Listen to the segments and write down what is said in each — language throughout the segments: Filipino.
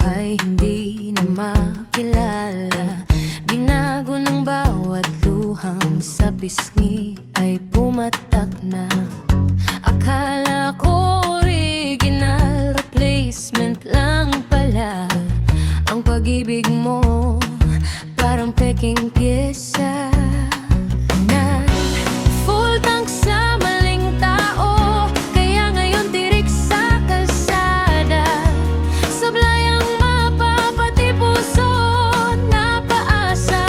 buhay hindi na makilala. Binago ng bawat luhang sa pisngi ay pumatak na. Akala ko original, replacement lang pala. Ang pag-ibig mo parang peking pyesa na full tank sa maling tao. Kaya ngayon tirik sa kalsada, sablay ang mapapati puso na paasa.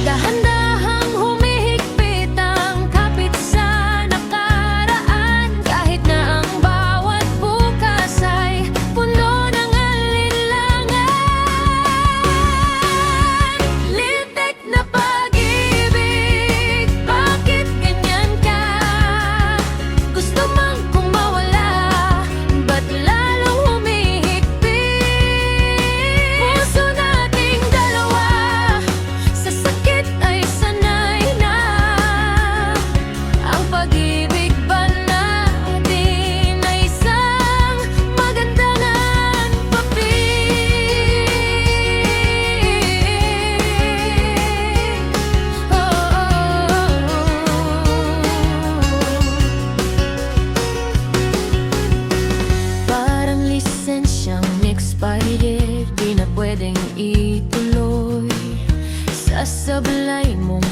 Dahan-dahang humihigpit ang kapit sa nakaraan, kahit na ang bawat bukas ay puno ng alinlangan. Lintik na pag-ibig, bakit ganyan ka? Gusto mang kumawala, ba't lalong humihigpit? Puso nating dalawa, sa sakit ay sanay na. Ang pag-ibig ba natin ay isang magandangan papel? Parang lisensyang expired, di na pwedeng ituloy. Sasablay mong